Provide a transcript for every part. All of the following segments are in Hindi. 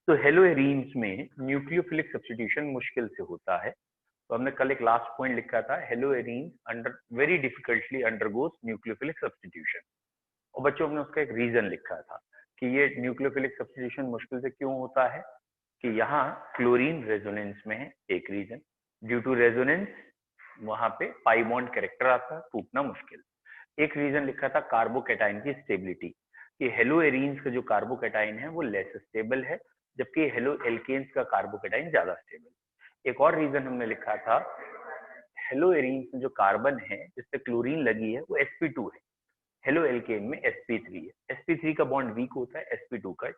तो हेलोएरीन्स में न्यूक्लियोफिलिक सब्स्टिट्यूशन मुश्किल से होता है। तो हमने कल एक लास्ट पॉइंट लिखा था, haloarene under very difficultly undergoes nucleophilic substitution, और बच्चों ने उसका एक रीजन लिखा था कि ये न्यूक्लियोफिलिक सब्स्टिट्यूशन मुश्किल से क्यों होता है, कि यहाँ क्लोरीन रेजोनेंस में है, एक रीजन। ड्यू टू रेजोनेंस वहां पे पाई बॉन्ड कैरेक्टर आता है, टूटना मुश्किल। एक रीजन लिखा था कार्बोकैटाइन की स्टेबिलिटी, कि हेलोएरीन्स का जो कार्बोकैटाइन है वो लेस स्टेबल है, जबकि हेलो एल्केन्स का कार्बोकैटाइन ज्यादा स्टेबल। एक और रीजन हमने लिखा था, हेलोएरीन्स में जो कार्बन है जिससे क्लोरीन लगी है वो sp2 है, हेलो एल्केन में sp3 है। sp3 का बॉन्ड वीक होता है, sp2 का।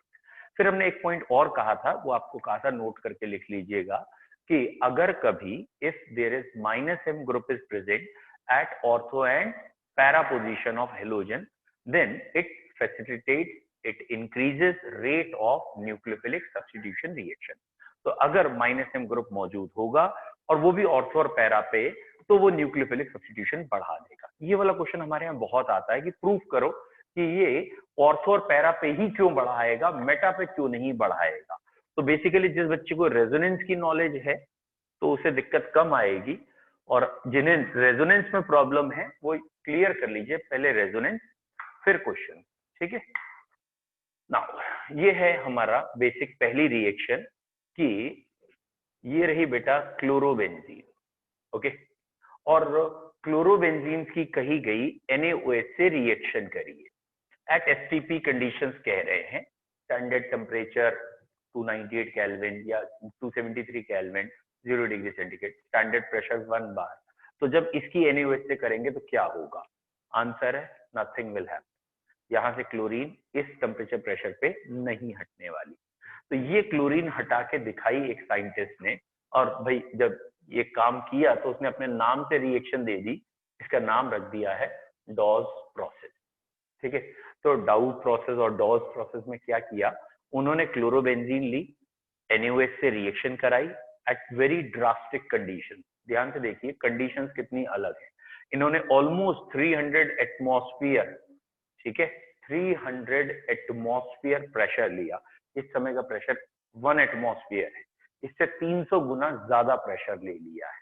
फिर हमने एक पॉइंट और कहा था, वो आपको कहा था नोट करके लिख लीजिएगा, कि अगर कभी if there is -m group is present at ortho and para position of halogen, then it facilitates, it increases rate of nucleophilic substitution reaction. तो अगर -m ग्रुप मौजूद होगा और वो भी ऑर्थो और पैरा पे, तो वो न्यूक्लियोफिलिक सब्स्टिट्यूशन बढ़ा देगा। ये वाला क्वेश्चन हमारे यहाँ बहुत आता है कि प्रूव करो कि ये ऑर्थो और पैरा पे ही क्यों बढ़ाएगा, मेटा पे क्यों नहीं बढ़ाएगा। तो बेसिकली जिस बच्चे को रेजोनेंस की नॉलेज है तो उसे दिक्कत कम आएगी, और जिन्हें रेजोनेंस में प्रॉब्लम है वो क्लियर कर लीजिए, पहले रेजोनेंस फिर क्वेश्चन। ठीक है, नाउ ये है हमारा बेसिक पहली रिएक्शन, कि ये रही बेटा क्लोरोबेंजीन। ओके, और क्लोरोबेंजीन की कही गई NaOH से रिएक्शन करिए एट एसटीपी कंडीशंस कह रहे हैं, स्टैंडर्ड टेम्परेचर 298 केल्विन या 273 kelvin, 0 degree centigrade, standard pressure 1 बार। तो जब इसकी NaOH से करेंगे तो क्या होगा? आंसर है नथिंग विल हैपन। यहाँ से क्लोरीन इस टेम्परेचर प्रेशर पे नहीं हटने वाली। तो ये क्लोरीन हटा के दिखाई एक साइंटिस्ट ने, और भाई जब ये काम किया तो उसने अपने नाम से रिएक्शन दे दी, इसका नाम रख दिया है डॉज प्रोसेस। ठीक है, तो डाउ प्रोसेस और डॉज प्रोसेस में क्या किया, उन्होंने क्लोरोबेंजीन ली, NaOH से रिएक्शन कराई एट वेरी ड्रास्टिक कंडीशन। ध्यान से देखिए कंडीशंस कितनी अलग है। इन्होंने ऑलमोस्ट 300 एटमॉस्फियर, ठीक है, 300 एटमॉस्फियर प्रेशर लिया। इस समय का प्रेशर 1 एटमॉस्फियर है, इससे 300 गुना ज्यादा प्रेशर ले लिया है,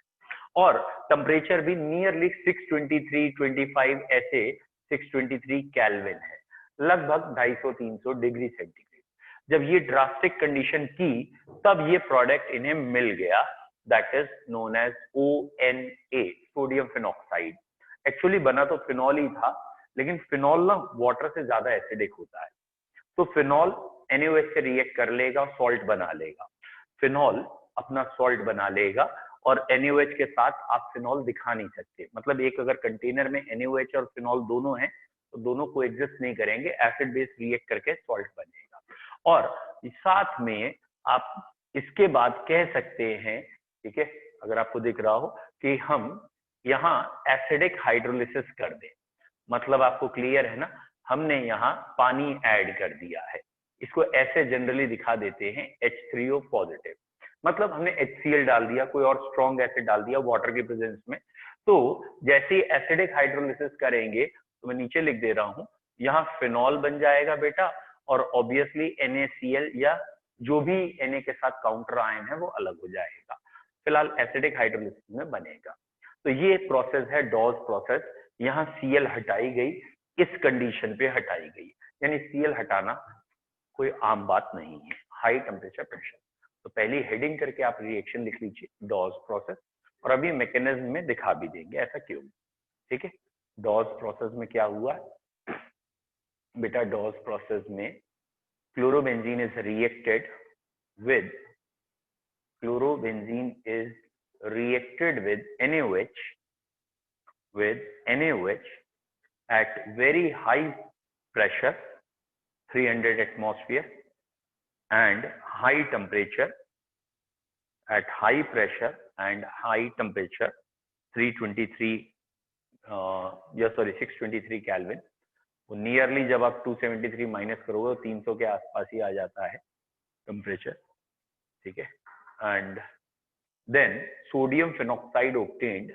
और टेम्परेचर भी नियरली 623, 25 ऐसे 623 केल्विन है, लगभग 250-300 डिग्री सेंटीग्रेड। जब ये ड्रास्टिक कंडीशन की तब ये प्रोडक्ट इन्हें मिल गया, that is known as ONA, sodium phenoxide. Actually बना तो फिनॉल ही था, लेकिन फिनॉल ना वाटर से ज्यादा एसिडिक होता है, तो फिनॉल NaOH से रिएक्ट कर लेगा, सॉल्ट बना लेगा, फिनॉल अपना सॉल्ट बना लेगा, और NaOH के साथ आप फिनॉल दिखा नहीं सकते। मतलब एक अगर कंटेनर में NaOH और फिनॉल दोनों हैं तो दोनों को एग्जिस्ट नहीं करेंगे, एसिड बेस रिएक्ट करके सॉल्ट बनेगा। और साथ में आप इसके बाद कह सकते हैं, ठीक है, अगर आपको दिख रहा हो कि हम यहाँ एसिडिक हाइड्रोलिसिस कर दें, मतलब आपको क्लियर है ना, हमने यहाँ पानी ऐड कर दिया है, इसको ऐसे जनरली दिखा देते हैं H3O पॉजिटिव, मतलब हमने HCl डाल दिया, कोई और स्ट्रॉन्ग एसिड डाल दिया वाटर के प्रेजेंस में। तो जैसे ही एसिडिक हाइड्रोलिसिस करेंगे, तो मैं नीचे लिख दे रहा हूं, यहाँ फिनॉल बन जाएगा बेटा, और ऑब्वियसली NaCl या जो भी Na के साथ काउंटर आयन है वो अलग हो जाएगा, फिलहाल एसिडिक हाइड्रोलिसिस में बनेगा। तो ये प्रोसेस है डॉज प्रोसेस। यहाँ Cl हटाई गई, इस कंडीशन पे हटाई गई, यानी Cl हटाना कोई आम बात नहीं है, हाई टेम्परेचर प्रेशर। तो पहली हेडिंग करके आप रिएक्शन लिख लीजिए डॉज प्रोसेस, और अभी मैकेनिज्म में दिखा भी देंगे ऐसा क्यों। ठीक है, डॉज प्रोसेस में क्या हुआ बेटा, डॉज प्रोसेस में chlorobenzene is reacted with chlorobenzene is reacted with NaOH at very high pressure 300 atmosphere and high temperature, at high pressure and high temperature 323 sorry 623 kelvin. वो नियरली जब आप 273 माइनस करोगे तो 300 के आसपास ही आ जाता है टेम्परेचर। ठीक है, and then sodium phenoxide obtained,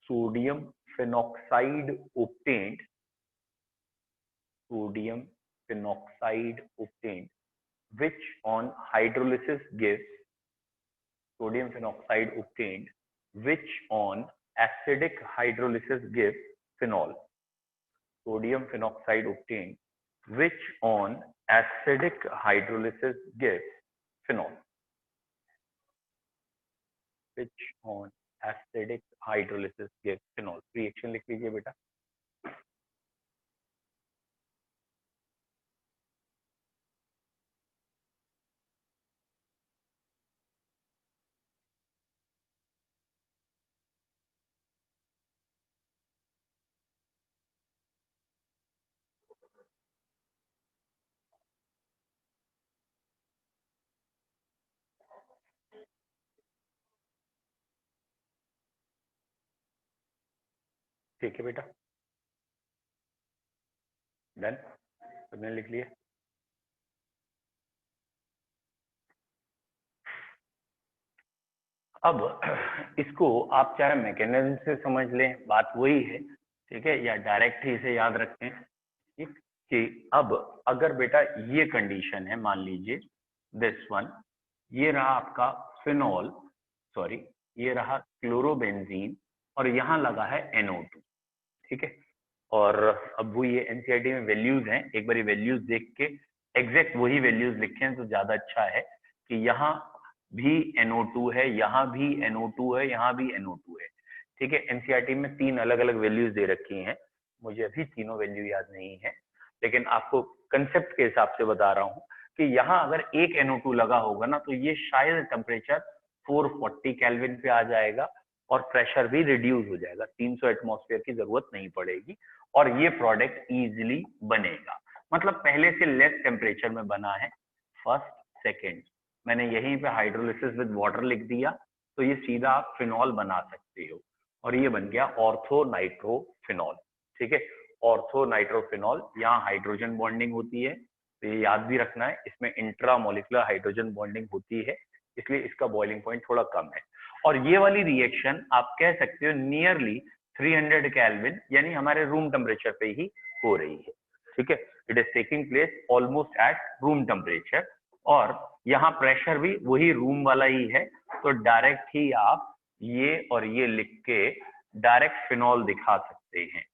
sodium phenoxide obtained, sodium phenoxide obtained which on hydrolysis gives sodium phenoxide obtained, which on acidic hydrolysis gives phenol. Sodium phenoxide obtained, which on acidic hydrolysis gives phenol. Which on acidic hydrolysis gives phenol. Reaction लिख लीजिए बेटा. ठीक है बेटा, डन, तुमने लिख लिया. अब इसको आप चाहे मैकेनिज्म से समझ लें, बात वही है, ठीक है, या डायरेक्ट ही इसे याद रखें, ठीक, कि अब अगर बेटा ये कंडीशन है, मान लीजिए दिस वन, ये रहा आपका फिनॉल, सॉरी ये रहा क्लोरोबेंजीन और यहाँ लगा है NO2, ठीक है. और अब वो ये एनसीईआरटी में वैल्यूज हैं, एक बार वैल्यूज देख के एग्जैक्ट वही वैल्यूज लिखें तो ज्यादा अच्छा है कि यहाँ भी NO2 है, यहाँ भी NO2 है, यहाँ भी NO2 है, ठीक है. एनसीईआरटी में 3 अलग अलग वैल्यूज दे रखी हैं, मुझे अभी तीनों वैल्यू याद नहीं है, लेकिन आपको कंसेप्ट के हिसाब से बता रहा हूँ कि यहाँ अगर एक NO2 लगा होगा ना तो ये शायद टेम्परेचर 440 केल्विन पे आ जाएगा और प्रेशर भी रिड्यूस हो जाएगा, 300 एटमॉस्फेयर की जरूरत नहीं पड़ेगी और ये प्रोडक्ट इजीली बनेगा. मतलब पहले से लेस टेम्परेचर में बना है. फर्स्ट सेकंड मैंने यहीं पे हाइड्रोलिसिस विद वाटर लिख दिया तो ये सीधा आप फिनॉल बना सकते हो और ये बन गया ऑर्थो नाइट्रोफिनॉल, ठीक है. ऑर्थो नाइट्रोफिनॉल, यहाँ हाइड्रोजन बॉन्डिंग होती है तो ये याद भी रखना है, इसमें इंट्रामोलिकुलर हाइड्रोजन बॉन्डिंग होती है, इसलिए इसका बॉइलिंग पॉइंट थोड़ा कम है. और ये वाली रिएक्शन आप कह सकते हो नियरली 300 केल्विन यानी हमारे रूम टेम्परेचर पे ही हो रही है, ठीक है. It is taking place almost at room temperature और यहाँ प्रेशर भी वही रूम वाला ही है, तो डायरेक्ट ही आप ये और ये लिख के डायरेक्ट फिनॉल दिखा सकते हैं.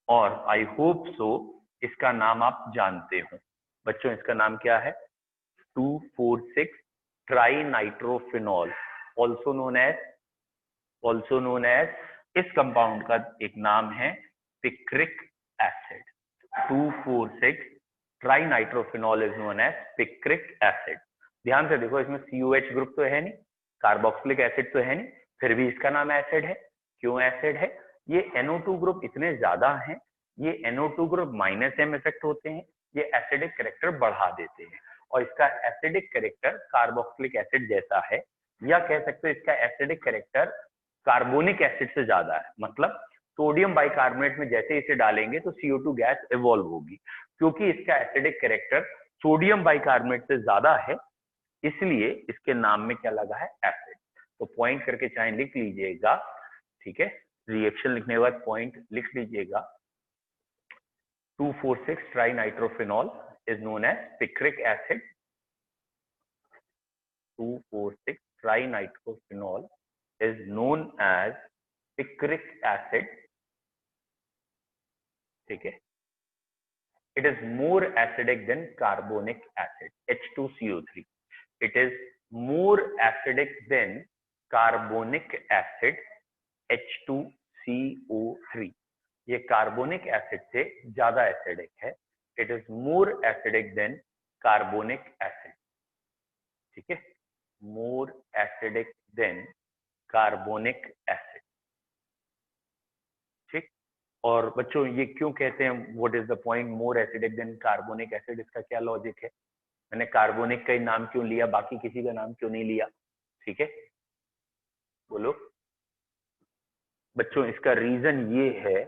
और आई होप सो इसका नाम आप जानते हो बच्चों, इसका नाम क्या है? 2,4,6 tri nitrophenol, also known as इस कंपाउंड का एक नाम है picric acid. 2,4,6 tri nitrophenol is known as picric acid. ध्यान से देखो, इसमें COH ग्रुप तो है नहीं, कार्बोक्सिलिक एसिड तो है नहीं, फिर भी इसका नाम एसिड है. क्यों एसिड है? ये NO2 ग्रुप इतने ज्यादा हैं, ये NO2 ग्रुप -M इफेक्ट होते हैं, ये एसिडिक कैरेक्टर बढ़ा देते हैं और इसका एसिडिक कैरेक्टर कार्बोक्सिलिक एसिड जैसा है, या कह सकते हो इसका एसिडिक कैरेक्टर कार्बोनिक एसिड से ज्यादा है. मतलब सोडियम बाइकार्बोनेट में जैसे इसे डालेंगे तो CO2 गैस इवॉल्व होगी, क्योंकि इसका एसिडिक कैरेक्टर सोडियम बाइकार्बोनेट से ज्यादा है, इसलिए इसके नाम में क्या लगा है? एसिड. तो पॉइंट करके चाहे लिख लीजिएगा, ठीक है, रिएक्शन लिखने के बाद पॉइंट लिख लीजिएगा. 2,4,6 tri nitrophenol is known as picric acid. 2,4,6 trinitrophenol is known as picric acid. ठीक है. It is more acidic than carbonic acid, H2CO3. It is more acidic than carbonic acid, H2CO3. ये कार्बोनिक एसिड से ज्यादा एसिडिक है. It is more acidic then carbonic acid, ठीक है, more acidic then carbonic acid, ठीक. और बच्चों ये क्यों कहते हैं, what is the point more acidic then carbonic acid? इसका क्या लॉजिक है? मैंने कार्बोनिक का नाम क्यों लिया, बाकी किसी का नाम क्यों नहीं लिया? ठीक है, बोलो बच्चों. इसका रीजन ये है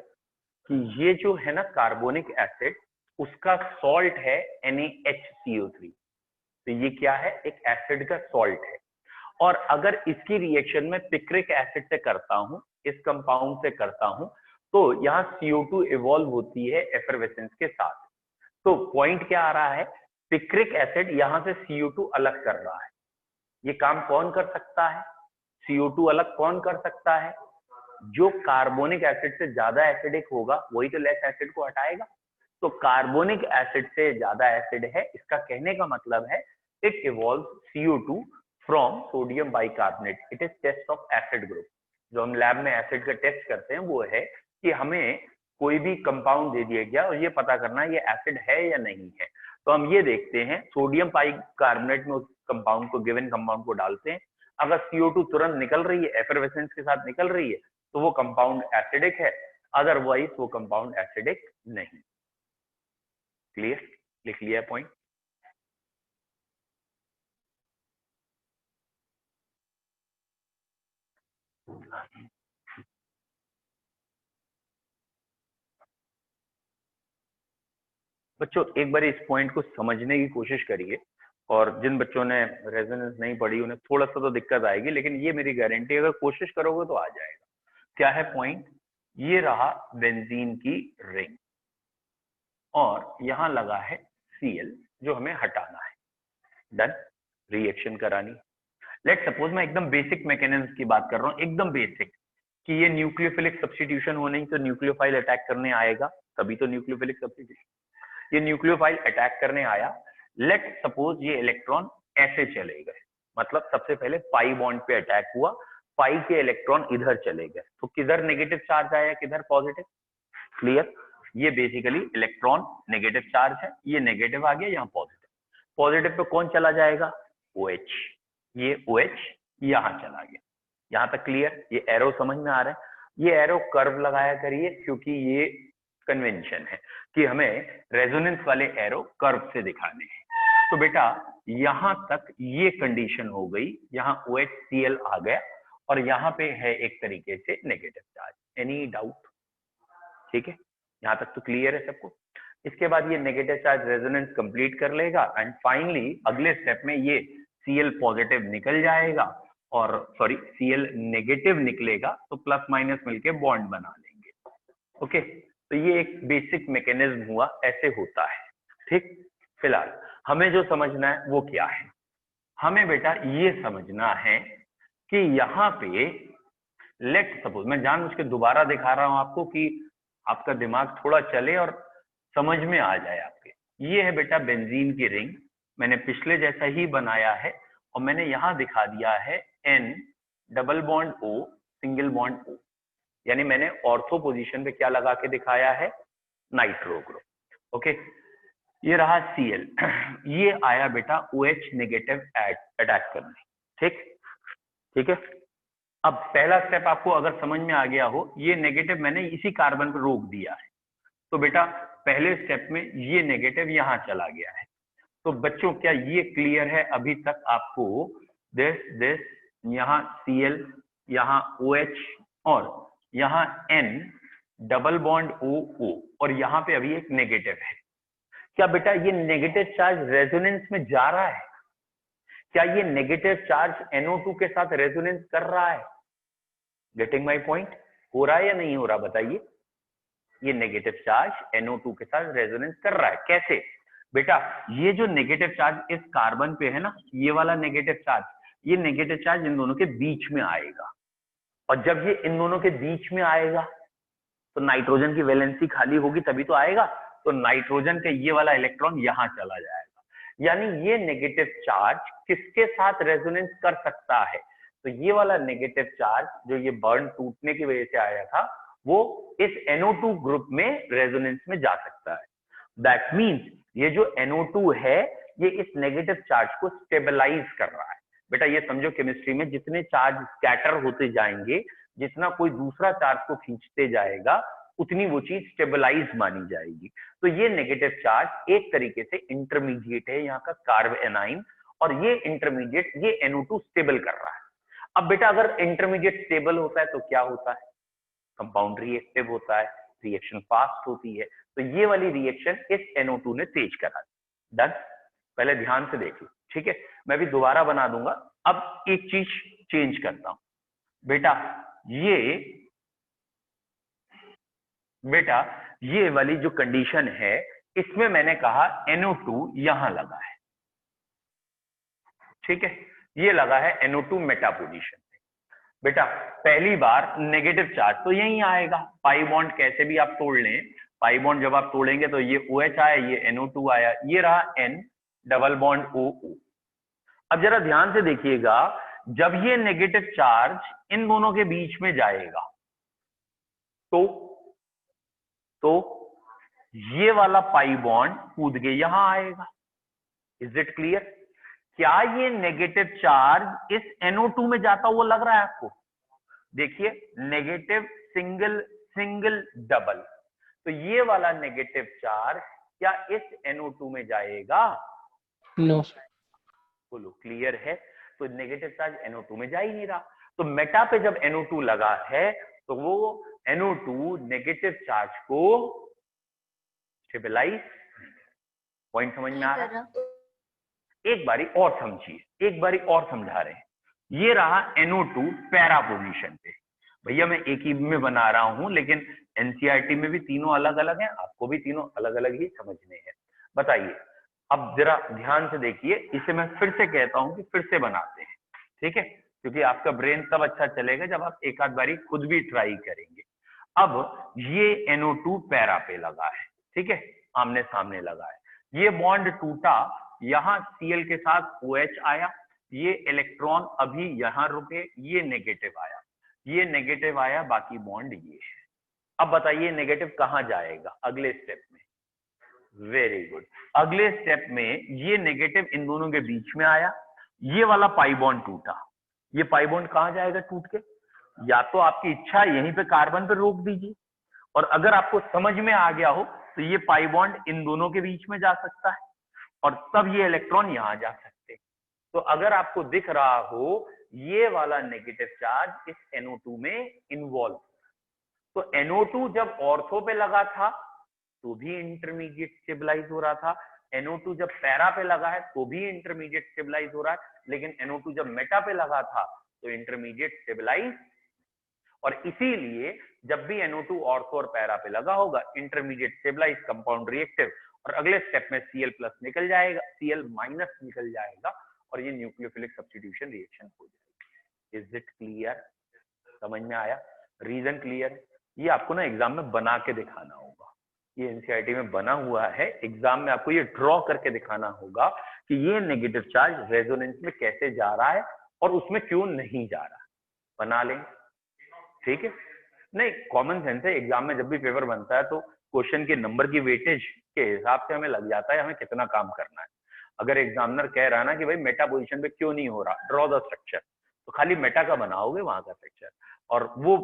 कि ये जो है ना कार्बोनिक एसिड, उसका सॉल्ट है NaHCO3. तो ये क्या है? एक एसिड का सॉल्ट है. और अगर इसकी रिएक्शन में पिक्रिक एसिड से करता हूं, इस कंपाउंड से करता हूं, तो यहाँ CO2 इवॉल्व होती है एफरवेसेंस के साथ. तो पॉइंट क्या आ रहा है पिक्रिक एसिड यहां से CO2 अलग कर रहा है। ये काम कौन कर सकता है? CO2 अलग कौन कर सकता है? जो कार्बोनिक एसिड से ज्यादा एसिडिक होगा वही तो लेस एसिड को हटाएगा। तो कार्बोनिक एसिड से ज्यादा एसिड है, इसका कहने का मतलब है it evolve CO2 from sodium bicarbonate. It is test of acid group. जो हम लैब में एसिड का टेस्ट करते हैं वो है कि हमें कोई भी कंपाउंड दे दिया गया और ये पता करना है ये एसिड है या नहीं है। तो हम ये देखते हैं सोडियम बाइकार्बोनेट में उस कंपाउंड को, गिवन कंपाउंड को डालते हैं। अगर CO2 तुरंत निकल रही है, एफरवेसेंस के साथ निकल रही है, तो वो कंपाउंड एसिडिक है, अदरवाइज वो कंपाउंड एसिडिक नहीं। क्लियर? लिख लिया पॉइंट? बच्चों एक बार इस पॉइंट को समझने की कोशिश करिए, और जिन बच्चों ने रेजोनेंस नहीं पढ़ी उन्हें थोड़ा सा तो दिक्कत आएगी, लेकिन ये मेरी गारंटी, अगर कोशिश करोगे तो आ जाएगा। क्या है पॉइंट? ये रहा बेंजीन की रिंग और यहां लगा है Cl जो हमें हटाना है। डन? रिएक्शन करानी। लेट सपोज मैं एकदम बेसिक मैकेनिज्म की बात कर रहा हूं, एकदम बेसिक, कि ये न्यूक्लियोफिलिक सब्स्टिट्यूशन हो नहीं तो न्यूक्लियोफाइल अटैक करने आएगा, तभी तो न्यूक्लियोफिलिक सब्स्टिट्यूशन। ये न्यूक्लियोफाइल अटैक करने आया, लेट सपोज ये इलेक्ट्रॉन ऐसे चले गए, मतलब सबसे पहले पाई बॉन्ड पे अटैक हुआ, पाई के इलेक्ट्रॉन इधर चले गए, तो किधर नेगेटिव चार्ज आया, किधर पॉजिटिव? क्लियर? ये बेसिकली इलेक्ट्रॉन नेगेटिव चार्ज है, ये नेगेटिव आ गया, यहाँ पॉजिटिव। पॉजिटिव पे कौन चला जाएगा? OH। ये OH यहां चला गया। यहां तक क्लियर? ये एरो समझ में आ रहा है? ये एरो कर्व लगाया करिए, क्योंकि ये कन्वेंशन है कि हमें रेजोनेंस वाले एरो कर्व से दिखाने हैं। तो बेटा यहां तक ये कंडीशन हो गई, यहाँ OHCl आ गया और यहाँ पे है एक तरीके से नेगेटिव चार्ज। Any doubt? ठीक है, यहां तक तो क्लियर है सबको? इसके बाद ये नेगेटिव चार्ज रेजोनेंस कंप्लीट कर लेगा एंड फाइनली अगले स्टेप में ये Cl पॉजिटिव निकल जाएगा, और सॉरी Cl नेगेटिव निकलेगा, तो प्लस माइनस मिलके बॉन्ड बना लेंगे। ओके, तो ये एक बेसिक मैकेनिज्म हुआ, ऐसे होता है। ठीक, फिलहाल हमें जो समझना है वो क्या है? हमें बेटा ये समझना है कि यहाँ पे लेट सपोज, मैं जानबूझ के दोबारा दिखा रहा हूं आपको कि आपका दिमाग थोड़ा चले और समझ में आ जाए आपके। ये है बेटा बेंजीन की रिंग, मैंने पिछले जैसा ही बनाया है और मैंने यहां दिखा दिया है N double bond O single bond O, यानी मैंने ऑर्थो पोजीशन पे क्या लगा के दिखाया है? Nitro group. ओके, ये रहा Cl, ये आया बेटा OH नेगेटिव अटैक करने। ठीक, ठीक है। अब पहला स्टेप आपको अगर समझ में आ गया हो, ये नेगेटिव मैंने इसी कार्बन पर रोक दिया है, तो बेटा पहले स्टेप में ये नेगेटिव यहां चला गया है। तो बच्चों क्या ये क्लियर है अभी तक आपको? दिस यहाँ Cl, यहाँ OH और यहाँ N डबल बॉन्ड OO, और यहाँ पे अभी एक नेगेटिव है। क्या बेटा ये नेगेटिव चार्ज रेजोनेंस में जा रहा है? क्या ये नेगेटिव चार्ज NO2 के साथ रेजोनेंस कर रहा है? Getting my point? हो रहा है या नहीं हो रहा बताइए? ये नेगेटिव चार्ज NO2 के साथ रेजोनेंस कर रहा है। कैसे? बेटा ये जो नेगेटिव चार्ज इस कार्बन पे है ना, ये वाला नेगेटिव चार्ज, ये नेगेटिव चार्ज इन दोनों के बीच में आएगा, और जब ये इन दोनों के बीच में आएगा तो नाइट्रोजन की वैलेंसी खाली होगी, तभी तो आएगा। तो नाइट्रोजन का ये वाला इलेक्ट्रॉन यहां चला जाएगा, यानी ये नेगेटिव चार्ज किसके साथ रेजोनेंस कर सकता है? तो ये वाला नेगेटिव चार्ज जो ये बर्न टूटने की वजह से आया था, वो इस NO2 ग्रुप में रेजोनेंस में जा सकता है। दैट मीन्स ये जो NO2 है ये इस नेगेटिव चार्ज को स्टेबलाइज कर रहा है। बेटा ये समझो केमिस्ट्री में जितने चार्ज स्कैटर होते जाएंगे, जितना कोई दूसरा चार्ज को खींचते जाएगा, उतनी वो चीज स्टेबलाइज मानी जाएगी। तो ये नेगेटिव चार्ज एक तरीके से इंटरमीडिएट है यहाँ का कार्ब एनाइन, और ये इंटरमीडिएट ये NO2 स्टेबल कर रहा है। अब बेटा अगर इंटरमीडिएट स्टेबल होता है तो क्या होता है? कंपाउंड रिएक्टिव होता है, रिएक्शन फास्ट होती है। तो ये वाली रिएक्शन इस NO2 ने तेज करा दी। डन? पहले ध्यान से देख लो, ठीक है? मैं भी दोबारा बना दूंगा। अब एक चीज चेंज करता हूं बेटा, ये वाली जो कंडीशन है इसमें मैंने कहा NO2 यहां लगा है, ठीक है, ये लगा है NO2 मेटा पोजीशन पे। बेटा पहली बार नेगेटिव चार्ज तो यही आएगा, पाई बॉन्ड कैसे भी आप तोड़ लें, पाई बॉन्ड जब आप तोड़ेंगे तो ये OH आया, ये NO2 आया, ये रहा N डबल बॉन्ड OO। अब जरा ध्यान से देखिएगा, जब ये नेगेटिव चार्ज इन दोनों के बीच में जाएगा तो ये वाला पाई बॉन्ड कूद के यहां आएगा। Is it clear? क्या ये नेगेटिव चार्ज इस NO2 में जाता हुआ लग रहा है आपको? देखिए नेगेटिव सिंगल सिंगल डबल, तो ये वाला नेगेटिव चार्ज क्या इस NO2 में जाएगा? नो बोलो क्लियर है? तो नेगेटिव चार्ज NO2 में जा ही नहीं रहा, तो मेटा पे जब NO2 लगा है तो वो NO2 नेगेटिव चार्ज को स्टेबलाइज, पॉइंट समझ में आ रहा है? एक बारी और समझिए, एक बारी और समझा रहे हैं। ये रहा NO2 पैरा पोजीशन पे, भैया मैं एक ही में बना रहा हूं लेकिन एनसीईआरटी में भी तीनों अलग अलग हैं, आपको भी तीनों अलग अलग ही समझने हैं। बताइए अब जरा ध्यान से देखिए, इसे मैं फिर से कहता हूं कि फिर से बनाते हैं, ठीक है, क्योंकि आपका ब्रेन तब अच्छा चलेगा जब आप एक आध बारी खुद भी ट्राई करेंगे। अब ये NO2 पैरा पे लगा है, ठीक है, आमने सामने लगा है, ये बॉन्ड टूटा, यहां Cl के साथ OH आया, ये इलेक्ट्रॉन अभी यहां रुके, ये नेगेटिव आया, ये नेगेटिव आया, बाकी बॉन्ड ये है। अब बताइए नेगेटिव कहां जाएगा अगले स्टेप में? वेरी गुड, अगले स्टेप में ये नेगेटिव इन दोनों के बीच में आया, ये वाला पाई बॉन्ड टूटा, ये पाई बॉन्ड कहां जाएगा टूट के? या तो आपकी इच्छा यहीं पे कार्बन पे रोक दीजिए, और अगर आपको समझ में आ गया हो तो ये पाई बॉन्ड इन दोनों के बीच में जा सकता है और तब ये इलेक्ट्रॉन यहां जा सकते हैं। तो अगर आपको दिख रहा हो ये वाला नेगेटिव चार्ज इस NO2 में इन्वॉल्व, तो NO2 जब ऑर्थो पे लगा था तो भी इंटरमीडिएट स्टेबलाइज हो रहा था, NO2 जब पैरा पे लगा है तो भी इंटरमीडिएट स्टेबलाइज हो रहा है, लेकिन NO2 जब मेटा पे लगा था तो इंटरमीडिएट स्टेबलाइज, और इसीलिए जब भी NO2 ऑर्थो और पैरा पे लगा होगा इंटरमीडिएट स्टेबलाइज कंपाउंड रिएक्टिव, और अगले स्टेप में Cl प्लस निकल जाएगा, Cl माइनस निकल जाएगा और ये न्यूक्लियोफिलिक सब्स्टिट्यूशन रिएक्शन हो जाएगी। Is it clear? समझ में आया? Reason clear? ये आपको ना एग्जाम में बना के दिखाना होगा, ये एनसीईआरटी में बना हुआ है, एग्जाम में आपको ये ड्रॉ करके दिखाना होगा कि ये नेगेटिव चार्ज रेजोनेंस में कैसे जा रहा है और उसमें क्यों नहीं जा रहा। बना लें, ठीक है? नहीं, कॉमन सेंस है, एग्जाम में जब भी पेपर बनता है तो क्वेश्चन के नंबर की वेटेज के हिसाब से हमें लग जाता है हमें कितना काम करना है। अगर एग्जामिनर कह रहा है ना कि भाई मेटा पोजीशन पे क्यों नहीं हो रहा, ड्रॉ द स्ट्रक्चर, तो खाली मेटा का बनाओगे वहां का स्ट्रक्चर, और वो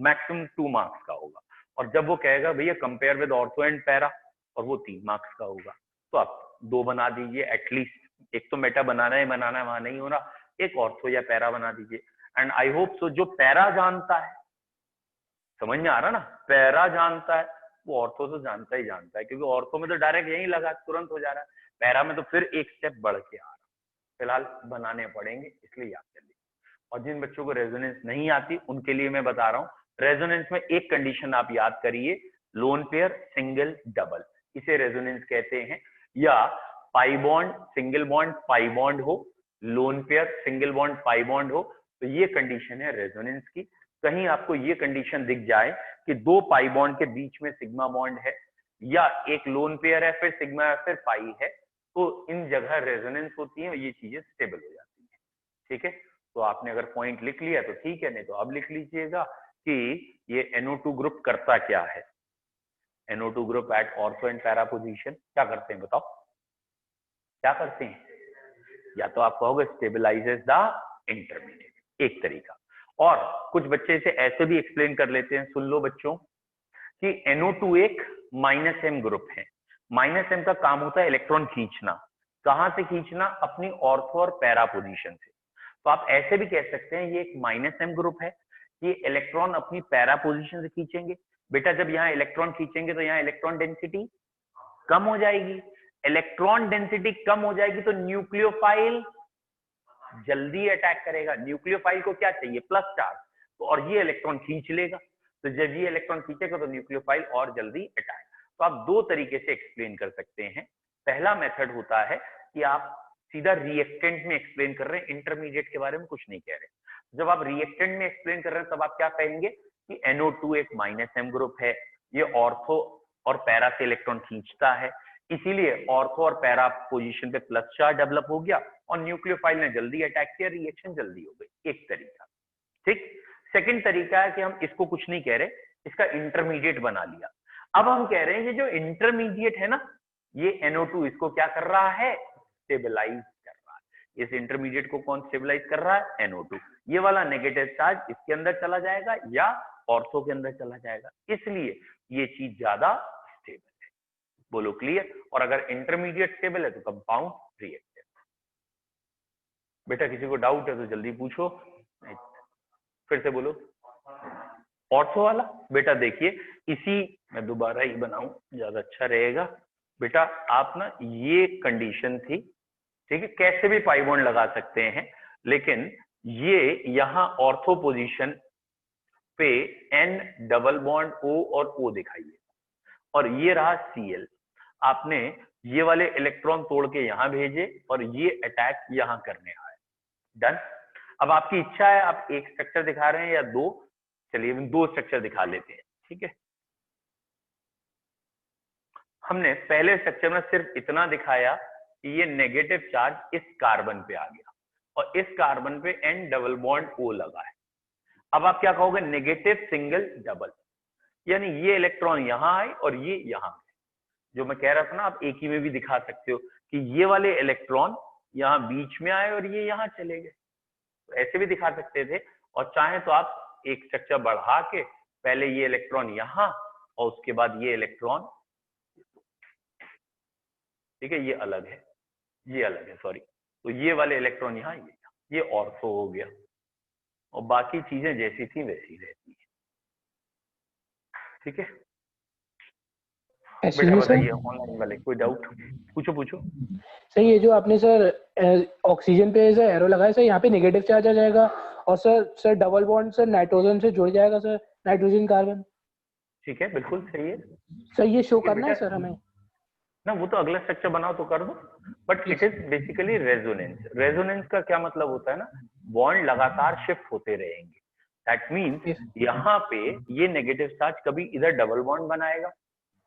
मैक्सिमम 2 मार्क्स का होगा। और जब वो कहेगा भैया compare with ortho and para, और वो 3 मार्क्स का होगा, तो आप 2 बना दीजिए एटलीस्ट, एक तो मेटा बनाना है वहां नहीं हो रहा, एक ऑर्थो या पैरा बना दीजिए। एंड आई होप सो जो पैरा जानता है, समझ में आ रहा ना, पैरा जानता है वो ऑर्थो तो जानता ही जानता है, क्योंकि ऑर्थो में तो डायरेक्ट यही लगा तुरंत हो जा रहा है, पैरा में तो फिर एक स्टेप बढ़ के आ रहा है, फिलहाल बनाने पड़ेंगे इसलिए याद कर लीजिए। और जिन बच्चों को रेजोनेंस नहीं आती उनके लिए मैं बता रहा हूँ, रेजोनेंस में एक कंडीशन आप याद करिए, लोन पेयर सिंगल डबल, इसे रेजोनेंस कहते हैं, या pi bond single bond pi bond हो, lone pair single bond pi bond हो, तो ये कंडीशन है रेजोनेंस की। कहीं आपको ये कंडीशन दिख जाए कि 2 पाई बॉन्ड के बीच में सिग्मा बॉन्ड है, या एक लोन पेयर है फिर सिग्मा है फिर पाई है, तो इन जगह रेजोनेंस होती है और ये चीजें स्टेबल हो जाती है, ठीक है? तो आपने अगर पॉइंट लिख लिया तो ठीक है, नहीं तो अब लिख लीजिएगा कि ये NO2 ग्रुप करता क्या है। NO2 group at ortho and para position क्या करते हैं बताओ, क्या करते हैं? या तो आप कहोगे स्टेबलाइजेस द इंटरमीडिएट, एक तरीका, और कुछ बच्चे इसे ऐसे भी एक्सप्लेन कर लेते हैं, सुन लो बच्चों, कि NO2 एक -M ग्रुप है, -M का काम होता है इलेक्ट्रॉन खींचना, कहां से खींचना? अपनी ऑर्थो और पैरा पोजीशन से। तो आप ऐसे भी कह सकते हैं ये एक -M ग्रुप है, ये इलेक्ट्रॉन अपनी पैरा पोजीशन से खींचेंगे। बेटा जब यहाँ इलेक्ट्रॉन खींचेंगे तो यहाँ इलेक्ट्रॉन डेंसिटी कम हो जाएगी, इलेक्ट्रॉन डेंसिटी कम हो जाएगी तो न्यूक्लियोफाइल जल्दी अटैक करेगा, न्यूक्लियोफाइल को क्या चाहिए? प्लस चार्ज, तो और ये इलेक्ट्रॉन खींच लेगा, तो जब ये इलेक्ट्रॉन खींचेगा तो न्यूक्लियोफाइल और जल्दी अटैक। तो आप दो तरीके से एक्सप्लेन कर सकते हैं। पहला मेथड होता है कि आप सीधा रिएक्टेंट में एक्सप्लेन कर रहे हैं, इंटरमीडिएट के बारे में कुछ नहीं कह रहे। जब आप रिएक्टेंट में एक्सप्लेन कर रहे हैं तब आप क्या कहेंगे कि NO2 एक -M ग्रुप है, ये ऑर्थो और पैरा से इलेक्ट्रॉन खींचता है, इसीलिए ऑर्थो और पैरा पोजीशन पे प्लस चार्ज डेवलप हो गया और न्यूक्लियोफाइल ने जल्दी अटैक किया, रिएक्शन जल्दी हो गई। एक तरीका। ठीक। सेकंड तरीका है कि हम इसको कुछ नहीं कह रहे, इसका इंटरमीडिएट बना लिया। अब हम कह रहे हैं कि जो इंटरमीडिएट है ना, ये NO2 इसको क्या कर रहा है, स्टेबलाइज कर रहा है। इस इंटरमीडिएट को कौन स्टेबलाइज कर रहा है, NO2। ये वाला नेगेटिव चार्ज इसके अंदर चला जाएगा या ऑर्थो के अंदर चला जाएगा, इसलिए ये चीज ज्यादा स्टेबल है। बोलो क्लियर। और अगर इंटरमीडिएट स्टेबल है तो कंपाउंड रिएक्टिव। बेटा किसी को डाउट है तो जल्दी पूछो, फिर से बोलो। ऑर्थो वाला बेटा देखिए, इसी मैं दोबारा ही बनाऊं ज्यादा अच्छा रहेगा। बेटा आप ना, ये कंडीशन थी, ठीक है, कैसे भी पाई बॉन्ड लगा सकते हैं, लेकिन ये यहां ऑर्थो पोजीशन पे N डबल बॉन्ड O और O दिखाइए, और ये रहा Cl। आपने ये वाले इलेक्ट्रॉन तोड़ के यहां भेजे और ये अटैक यहां करने आए। डन। अब आपकी इच्छा है, आप एक स्ट्रक्चर दिखा रहे हैं या दो, चलिए दो स्ट्रक्चर दिखा लेते हैं। ठीक है, हमने पहले स्ट्रक्चर में सिर्फ इतना दिखाया कि ये नेगेटिव चार्ज इस कार्बन पे आ गया और इस कार्बन पे N डबल बॉन्ड O लगा है। अब आप क्या कहोगे, नेगेटिव सिंगल डबल, यानी ये इलेक्ट्रॉन यहां आए और ये यहां आए। जो मैं कह रहा था ना, आप एक ही में भी दिखा सकते हो कि ये वाले इलेक्ट्रॉन यहां बीच में आए और ये यहां चले गए, तो ऐसे भी दिखा सकते थे। और चाहे तो आप एक स्ट्रक्चर बढ़ा के पहले ये इलेक्ट्रॉन यहां और उसके बाद ये इलेक्ट्रॉन, ठीक है, ये अलग है, ये अलग है, सॉरी, तो ये वाले इलेक्ट्रॉन यहाँ, ये ऑर्थो हो गया और बाकी चीजें जैसी थी वैसी रहती है। ठीक है, बेटा बताइए ऑनलाइन वाले कोई डाउट, पूछो पूछो। सर ये जो आपने सर ऑक्सीजन पे सर एरो लगाया सर, यहाँ पे नेगेटिव चार्ज आ जाएगा और sir double bond sir nitrogen से जुड़ जाएगा सर, नाइट्रोजन कार्बन। ठीक है, बिल्कुल सही है सर, ये शो करना है सर हमें ना, वो तो अगला स्ट्रक्चर बनाओ तो कर दो, but it is basically resonance. Resonance का क्या मतलब होता है ना, बॉन्ड लगातार शिफ्ट होते रहेंगे। दैट मीन्स यहाँ पे ये नेगेटिव चार्ज कभी इधर डबल बॉन्ड बनाएगा,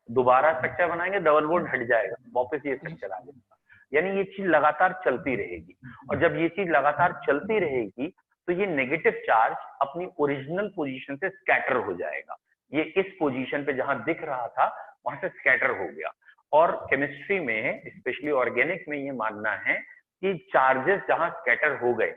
दोबारा स्ट्रक्चर बनाएंगे, डबल बॉन्ड हट जाएगा, वापस ये स्ट्रक्चर आ जाएगा, यानी ये चीज लगातार चलती रहेगी। और जब ये चीज लगातार चलती रहेगी तो ये नेगेटिव चार्ज अपनी ओरिजिनल पोजीशन से स्कैटर हो जाएगा। ये इस पोजीशन पे जहां दिख रहा था वहां से स्कैटर हो गया। और केमिस्ट्री में, स्पेशली ऑर्गेनिक में, ये मानना है कि चार्जेस जहां स्कैटर हो गए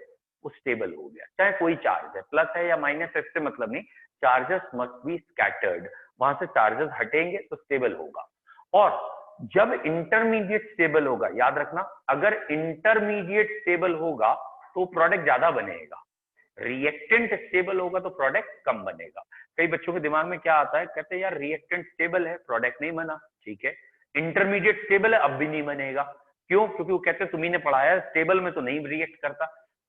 वो स्टेबल हो गया, चाहे कोई चार्ज है, प्लस है या माइनस है, इससे मतलब नहीं, चार्जेस मस्ट बी स्कैटर्ड, वहां से चार्जेस हटेंगे तो स्टेबल होगा। और जब इंटरमीडिएट स्टेबल होगा, याद रखना, अगर इंटरमीडिएट स्टेबल होगा तो प्रोडक्ट ज्यादा बनेगा, रिएक्टेंट स्टेबल होगा तो प्रोडक्ट कम बनेगा। कई बच्चों के दिमाग में क्या आता है, कहते हैं यार रिएक्टेंट स्टेबल है, प्रोडक्ट नहीं बना, ठीक है, इंटरमीडिएट स्टेबल है, अब भी नहीं बनेगा, क्यों? क्योंकि वो कहते हैं तुम्ही ने पढ़ाया स्टेबल में तो नहीं रिएक्ट करता।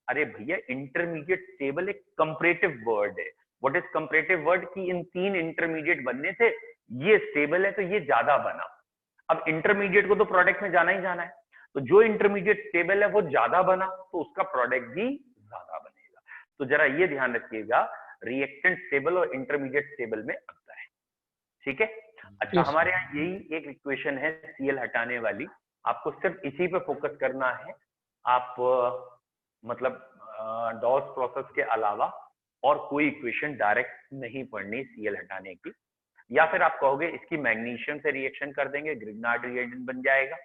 अरे भैया, इंटरमीडिएट स्टेबल एक कंपैरेटिव वर्ड है। What is comparative word? कि इन तीन इंटरमीडिएट बनने थे, ये स्टेबल है तो ये ज्यादा बना। अब इंटरमीडिएट को तो प्रोडक्ट में जाना ही जाना है, तो जो इंटरमीडिएट स्टेबल है वो ज्यादा बना तो उसका प्रोडक्ट भी ज्यादा बनेगा। तो जरा ये ध्यान रखिएगा, रिएक्टेंट स्टेबल और इंटरमीडिएट स्टेबल में अंतर है। ठीक है, अच्छा, हमारे यहाँ यही एक इक्वेशन है Cl हटाने वाली, आपको सिर्फ इसी पे फोकस करना है। आप मतलब डॉस प्रोसेस के अलावा और कोई इक्वेशन डायरेक्ट नहीं पढ़नी Cl हटाने की, या फिर आप कहोगे इसकी मैग्नीशियम से रिएक्शन कर देंगे, ग्रिग्नार्ड रिएजेंट बन जाएगा,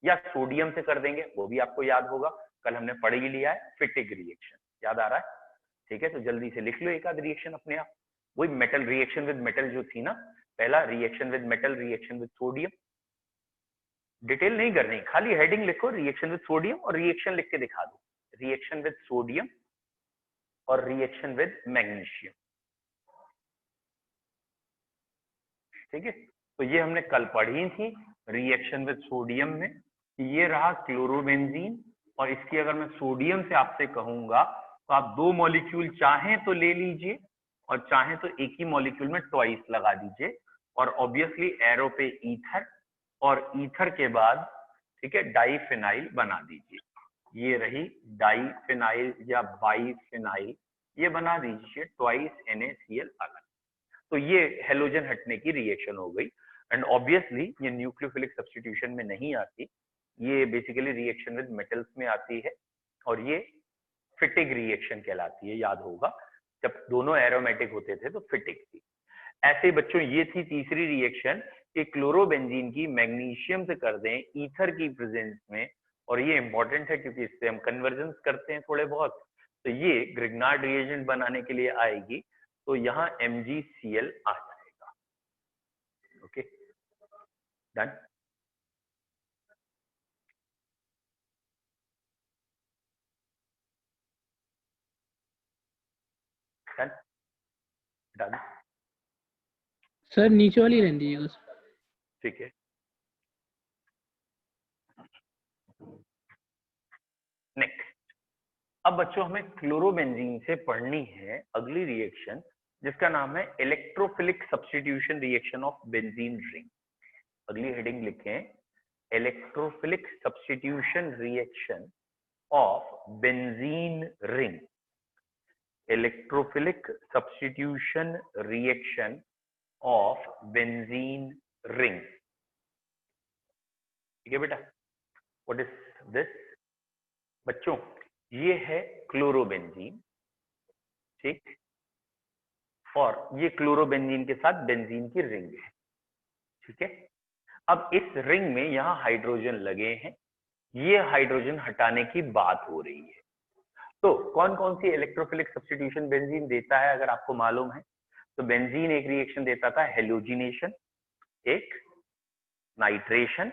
या सोडियम से कर देंगे, वो भी आपको याद होगा, कल हमने पढ़ ही लिया है, फिटिक रिएक्शन, याद आ रहा है? ठीक है, तो जल्दी से लिख लो एक आध रिएक्शन अपने आप। वही मेटल रिएक्शन विद मेटल जो थी ना, पहला reaction with metal, reaction with sodium, detail नहीं करनी, खाली हेडिंग लिखो रिएक्शन विद सोडियम और रिएक्शन लिख के दिखा दो, रिएक्शन विद सोडियम और रिएक्शन विद मैग्नीशियम। ठीक है, तो ये हमने कल पढ़ी थी रिएक्शन विद सोडियम में, ये रहा क्लोरोबेंजीन, और इसकी अगर मैं सोडियम से आपसे कहूंगा तो आप दो मॉलिक्यूल चाहें तो ले लीजिए और चाहें तो एक ही मॉलिक्यूल में ट्वाइस लगा दीजिए और ऑब्वियसली एरो पे ईथर, और ईथर के बाद ठीक है डाइफिनाइल बना दीजिए। ये रही डाइफिनाइल या बाइफिनाइल, ये बना दीजिए ट्वाइस NaCl अलग। तो ये हेलोजन हटने की रिएक्शन हो गई। एंड ऑब्वियसली ये न्यूक्लियोफिलिक सब्स्टिट्यूशन में नहीं आती, ये बेसिकली रिएक्शन विद मेटल्स में आती है, और ये फिटिग रिएक्शन कहलाती है। याद होगा जब दोनों एरोमेटिक होते थे तो फिटिग थी। ऐसे बच्चों ये थी तीसरी रिएक्शन कि क्लोरोबेंजीन की मैग्नीशियम से कर दें ईथर की प्रेजेंस में, और ये इंपॉर्टेंट है क्योंकि इससे हम कन्वर्जेंस करते हैं थोड़े बहुत। तो ये ग्रिग्नार्ड रिएजेंट बनाने के लिए आएगी, तो यहाँ MgCl आ जाएगा। Okay done. Done done sir नीचे वाली रहने दीजिएगा। ठीक है। नेक्स्ट, अब बच्चों हमें क्लोरोबेंजीन से पढ़नी है अगली रिएक्शन, जिसका नाम है electrophilic substitution reaction of benzene ring. अगली हेडिंग लिखें, electrophilic substitution reaction of benzene ring. Electrophilic substitution reaction of benzene ring. ठीक है बेटा, व्हाट इज दिस? बच्चों ये है क्लोरोबेंजीन, ठीक, और ये क्लोरोबेंजीन के साथ बेंजीन की रिंग है। ठीक है, अब इस रिंग में यहाँ हाइड्रोजन लगे हैं, ये हाइड्रोजन हटाने की बात हो रही है। तो कौन कौन सी इलेक्ट्रोफिलिक सब्स्टिट्यूशन बेंजीन देता है अगर आपको मालूम है? तो बेंजीन एक रिएक्शन देता था हेलोजिनेशन, एक नाइट्रेशन,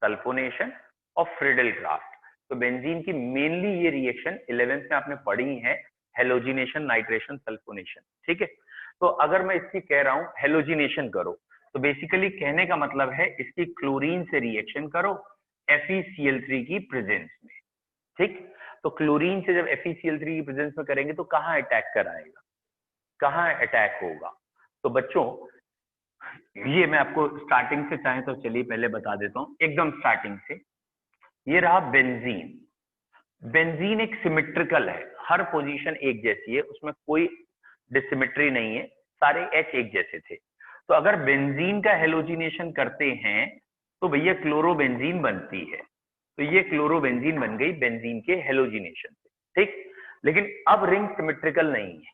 सल्फोनेशन और फ्रिडल-क्राफ्ट। तो बेंजीन की मेनली ये रिएक्शन 11th में आपने पढ़ी है, हेलोजिनेशन, नाइट्रेशन, सल्फोनेशन। ठीक है, तो अगर मैं इसकी कह रहा हूं हेलोजिनेशन करो, तो बेसिकली कहने का मतलब है इसकी क्लोरीन से रिएक्शन करो FeCl3 की प्रेजेंस में। ठीक, तो क्लोरीन से जब FeCl3 की प्रेजेंस में करेंगे तो कहाँ अटैक कराएगा, कहाँ अटैक होगा? तो बच्चों ये मैं आपको स्टार्टिंग से चाहे तो चलिए पहले बता देता हूं, एकदम स्टार्टिंग से। ये रहा बेंजीन। बेंजीन एक सिमेट्रिकल है, हर पोजीशन एक जैसी है, उसमें कोई डिसिमेट्री नहीं है, सारे H एक जैसे थे। तो अगर बेंजीन का हेलोजिनेशन करते हैं तो भैया क्लोरोबेंजीन बनती है, तो ये क्लोरोबेंजीन बन गई बेंजीन के हेलोजिनेशन से। ठीक, लेकिन अब रिंग सिमेट्रिकल नहीं है।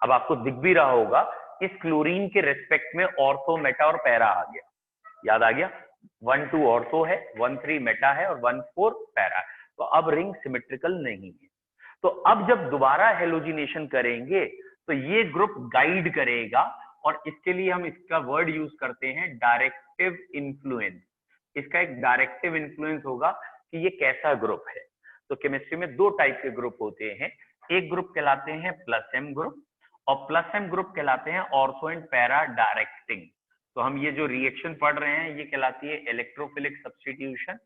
अब आपको दिख भी रहा होगा इस क्लोरीन के रेस्पेक्ट में ऑर्थो, मेटा और पैरा आ गया, याद आ गया? 1 2 ऑर्थो है, 1 3 मेटा है और 1 4 पैरा है। तो अब रिंग सिमेट्रिकल नहीं है। तो अब जब दोबारा हेलोजिनेशन करेंगे तो ये ग्रुप गाइड करेगा, और इसके लिए हम इसका वर्ड यूज करते हैं डायरेक्टिव इन्फ्लुएंस। इसका एक डायरेक्टिव इन्फ्लुएंस होगा कि ये कैसा ग्रुप है। तो केमिस्ट्री में दो टाइप के ग्रुप होते हैं, एक ग्रुप कहलाते हैं प्लस एम ग्रुप, और प्लस एम ग्रुप कहलाते हैं ऑर्थो एंड पैरा डायरेक्टिंग। तो हम ये जो रिएक्शन पढ़ रहे हैं ये कहलाती है इलेक्ट्रोफिलिक सब्स्टिट्यूशन,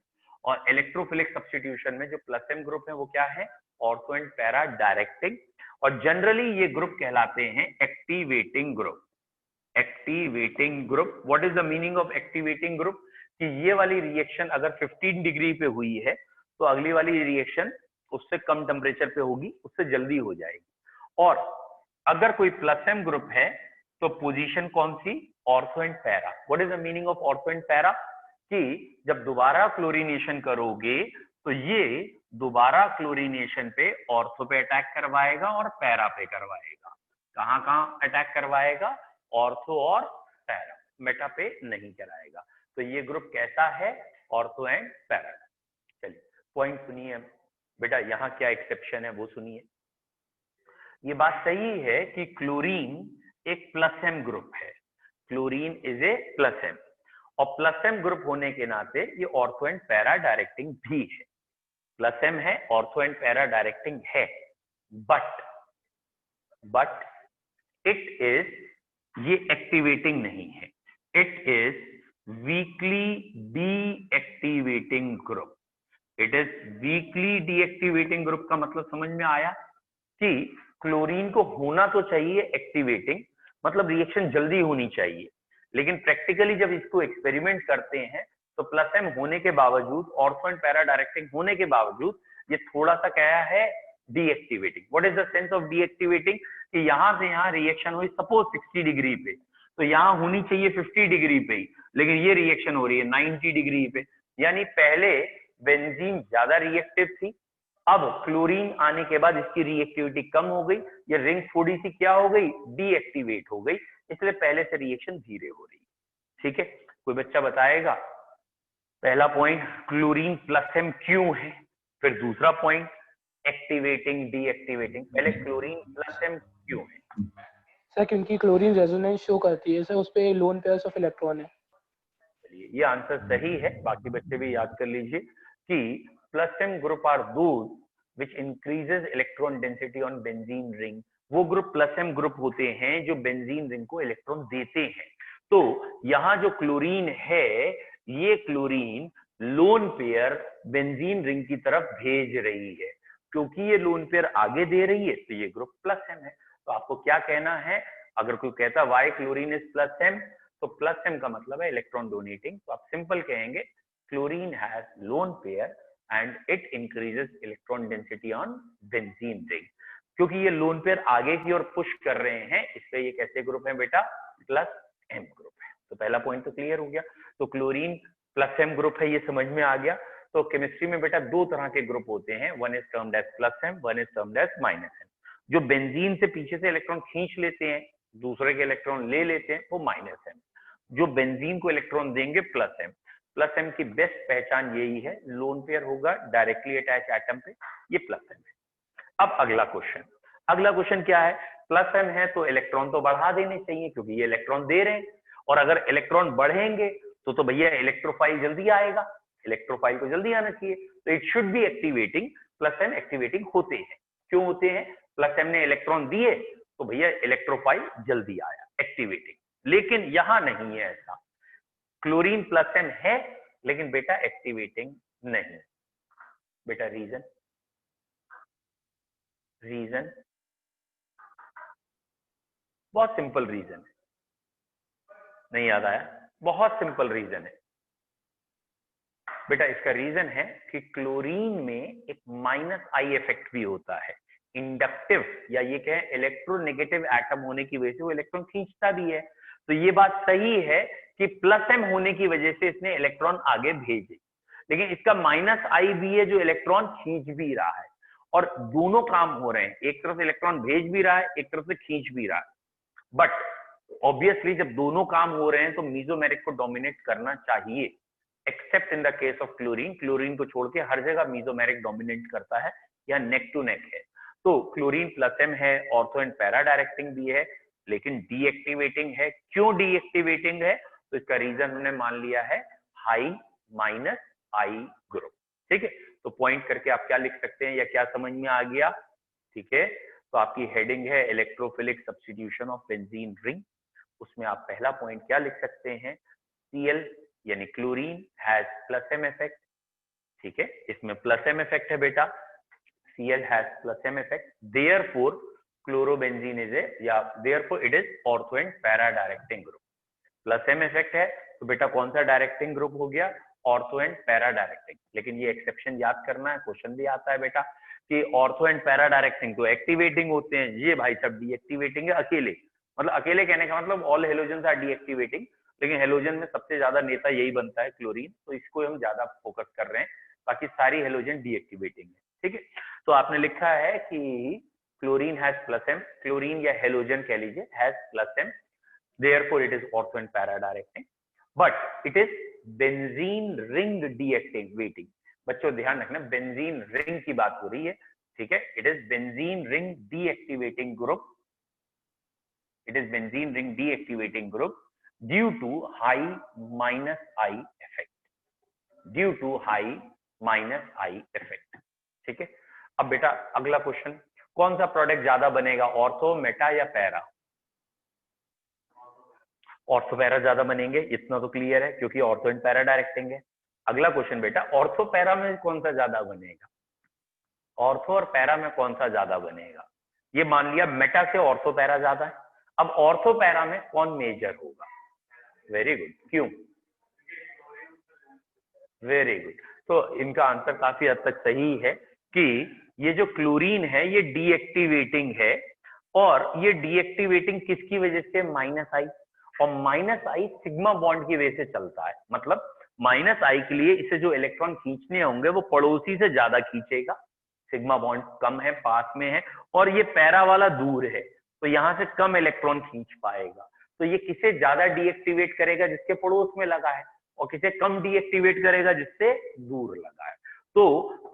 और इलेक्ट्रोफिलिक सब्स्टिट्यूशन में जो प्लस एम ग्रुप है वो क्या है? Ortho and para directing. और जनरली ये ग्रुप कहलाते हैं activating group. Activating group, what is the meaning of activating group? कि ये वाली रिएक्शन अगर 15 डिग्री पे हुई है तो अगली वाली रिएक्शन उससे कम टेम्परेचर पे होगी, उससे जल्दी हो जाएगी। और अगर कोई प्लस एम ग्रुप है तो पोजीशन कौन सी? Ortho and para. What is the meaning of ortho and para? कि जब दोबारा क्लोरीनेशन करोगे तो ये दोबारा क्लोरीनेशन पे ऑर्थो पे अटैक करवाएगा और पैरा पे करवाएगा। कहाँ कहाँ अटैक करवाएगा? ऑर्थो और पैरा, मेटा पे नहीं कराएगा। तो ये ग्रुप कैसा है? Ortho and para. चलिए पॉइंट सुनिए बेटा, यहाँ क्या एक्सेप्शन है वो सुनिए। ये बात सही है कि क्लोरीन एक प्लस एम ग्रुप है, chlorine is a plus M, और प्लस एम ग्रुप होने के नाते ये ऑर्थो एंड पैरा डायरेक्टिंग भी है। प्लस एम है, ऑर्थो एंड पैरा डायरेक्टिंग है, बट इट इज, ये एक्टिवेटिंग नहीं है, it is weekly deactivating group. It is weekly deactivating group का मतलब समझ में आया कि क्लोरीन को होना तो चाहिए एक्टिवेटिंग, मतलब रिएक्शन जल्दी होनी चाहिए, लेकिन प्रैक्टिकली जब इसको एक्सपेरिमेंट करते हैं तो प्लस एम होने के बावजूद, ऑर्थो एंड पैरा डायरेक्टिंग होने के बावजूद ये थोड़ा सा क्या है, deactivating. What is the sense of deactivating? कि यहां से यहां रिएक्शन हुई सपोज 60 डिग्री पे, तो यहां होनी चाहिए 50 डिग्री पे ही, लेकिन ये रिएक्शन हो रही है 90 डिग्री पे। यानी पहले बेंजीन ज्यादा रिएक्टिव थी, अब क्लोरीन आने के बाद इसकी रिएक्टिविटी कम हो गई, ये रिंग थोड़ी सी क्या हो गई, डीएक्टिवेट हो गई, इसलिए पहले से रिएक्शन धीरे हो रही। ठीक है, कोई बच्चा बताएगा? पहला पॉइंट क्लोरीन प्लस एम क्यों है, फिर दूसरा पॉइंट एक्टिवेटिंग डीएक्टिवेटिंग। पहले क्लोरीन प्लस एम क्यों है? सर क्योंकि क्लोरीन रेजोनेंस शो करती है सर, उस पे लोन पेयर्स ऑफ इलेक्ट्रॉन है। चलिए ये आंसर सही है, बाकी बच्चे भी याद कर लीजिए कि plus M group are those which increases electron density on benzene ring. वो ग्रुप प्लस एम ग्रुप होते हैं जो बेंजीन रिंग को इलेक्ट्रॉन देते हैं। तो यहाँ जो क्लोरीन है, ये chlorine lone pair benzene ring की तरफ भेज रही है। क्योंकि ये लोन पेयर आगे दे रही है तो ये ग्रुप प्लस एम है। तो आपको क्या कहना है, अगर कोई कहता है why chlorine is plus M, तो प्लस एम का मतलब है इलेक्ट्रॉन डोनेटिंग। तो आप सिंपल कहेंगे chlorine has lone pair and it increases electron density on benzene ring. क्योंकि ये लोन पेयर आगे की ओर पुश कर रहे हैं, इसलिए ये कैसे ग्रुप है बेटा, प्लस एम ग्रुप है। तो पहला पॉइंट तो क्लियर हो गया। तो क्लोरीन प्लस एम ग्रुप है, ये समझ में आ गया। तो केमिस्ट्री में बेटा दो तरह के ग्रुप होते हैं, one is termed as plus M, one is termed as minus M. जो बेंजीन से पीछे से इलेक्ट्रॉन खींच लेते हैं, दूसरे के इलेक्ट्रॉन ले लेते हैं, वो माइनस एम। जो बेंजीन को इलेक्ट्रॉन देंगे प्लस एम। प्लस एम की बेस्ट पहचान यही है, लोन पेयर होगा डायरेक्टली अटैच एटम पे, ये प्लस एम है। अब अगला क्वेश्चन क्या है, प्लस एम है तो इलेक्ट्रॉन तो बढ़ा देने चाहिए क्योंकि ये इलेक्ट्रॉन दे रहे हैं, और अगर इलेक्ट्रॉन बढ़ेंगे तो भैया इलेक्ट्रोफाइल जल्दी आएगा, इलेक्ट्रोफाइल को जल्दी आना चाहिए, तो it should be activating. Plus M activating होते हैं, क्यों होते हैं, प्लस एम ने इलेक्ट्रॉन दिए तो भैया इलेक्ट्रोफाइल जल्दी आया, एक्टिवेटिंग। लेकिन यहां नहीं है ऐसा, क्लोरीन प्लस एम है लेकिन बेटा एक्टिवेटिंग नहीं। बेटा रीजन बहुत सिंपल रीजन है, नहीं याद आया, बहुत सिंपल रीजन है बेटा। इसका रीजन है कि क्लोरीन में एक माइनस आई इफेक्ट भी होता है, इंडक्टिव या ये कहें इलेक्ट्रोनेगेटिव एटम होने की वजह से वो इलेक्ट्रॉन खींचता भी है। तो ये बात सही है कि प्लस एम होने की वजह से इसने इलेक्ट्रॉन आगे भेजे, लेकिन इसका माइनस आई भी है जो इलेक्ट्रॉन खींच भी रहा है, और दोनों काम हो रहे हैं, एक तरफ से इलेक्ट्रॉन भेज भी रहा है, एक तरफ से खींच भी रहा है। बट ऑब्वियसली जब दोनों काम हो रहे हैं तो मीजोमेरिक को डोमिनेट करना चाहिए, accept in the case of chlorine. Chlorine को छोड़ के हर जगह मीजोमेरिक डोमिनेट करता है, या नेक टू नेक है। तो क्लोरीन प्लस एम है, ऑर्थो एंड पैरा डायरेक्टिंग भी है, लेकिन डीएक्टिवेटिंग है। क्यों डीएक्टिवेटिंग है, तो इसका रीजन हमने मान लिया है हाई माइनस आई ग्रुप। ठीक है, तो पॉइंट करके आप क्या लिख सकते हैं या क्या समझ में आ गया? ठीक है, तो आपकी हेडिंग है electrophilic substitution of benzene ring. उसमें आप पहला पॉइंट क्या लिख सकते हैं, Cl यानी chlorine has plus M effect. ठीक है, इसमें प्लस एम इफेक्ट है बेटा, Cl has plus M effect, therefore chlorobenzene is a, या therefore it is ortho and para directing group. Plus M effect है तो बेटा कौन सा डायरेक्टिंग ग्रुप हो गया, ऑर्थो एंड पैरा डायरेक्टिंग। लेकिन ये एक्सेप्शन याद करना है, क्वेश्चन भी आता है बेटा कि ऑर्थो एंड पैरा डायरेक्टिंग तो एक्टिवेटिंग होते हैं, ये भाई सब डीएक्टिवेटिंग है अकेले। मतलब अकेले कहने का मतलब ऑल हेलोजन्स आर डीएक्टिवेटिंग, लेकिन हेलोजन में सबसे ज्यादा नेता यही बनता है क्लोरीन, तो इसको हम ज्यादा फोकस कर रहे हैं, बाकी सारी हेलोजन डीएक्टिवेटिंग है। ठीक है, तो आपने लिखा है कि chlorine has plus M, chlorine या हेलोजन कह लीजिए has plus M, therefore it is ortho and para directing, but it is benzene ring deactivating। बच्चों ध्यान रखना, बेंजीन रिंग की बात हो रही है, ठीक है, it is benzene ring deactivating group, it is benzene ring deactivating group due to high minus I effect, due to high minus I effect. ठीक है, अब बेटा अगला क्वेश्चन, कौन सा प्रोडक्ट ज्यादा बनेगा, ऑर्थो, मेटा या पैरा? ऑर्थो पैरा ज्यादा बनेंगे, इतना तो क्लियर है क्योंकि ऑर्थो एंड पैरा डायरेक्टिंग है। अगला क्वेश्चन बेटा, ऑर्थो पैरा में कौन सा ज्यादा बनेगा, ऑर्थो और पैरा में कौन सा ज्यादा बनेगा? ये मान लिया मेटा से ऑर्थो पैरा ज्यादा है, अब ऑर्थो पैरा में कौन मेजर होगा? वेरी गुड, क्यों? Very good. तो इनका आंसर काफी हद तक सही है कि ये जो क्लोरीन है ये डीएक्टिवेटिंग है, और ये डीएक्टिवेटिंग किसकी वजह से? माइनस आई, और माइनस आई सिग्मा बॉन्ड की वजह से चलता है। मतलब माइनस आई के लिए इसे जो इलेक्ट्रॉन खींचने होंगे वो पड़ोसी से ज्यादा खींचेगा, सिग्मा बॉन्ड कम है, पास में है, और ये पैरा वाला दूर है, तो यहां से कम इलेक्ट्रॉन खींच पाएगा। तो ये किसे ज्यादा डीएक्टिवेट करेगा? जिसके पड़ोस में लगा है, और किसे कम डीएक्टिवेट करेगा? जिससे दूर लगा है। तो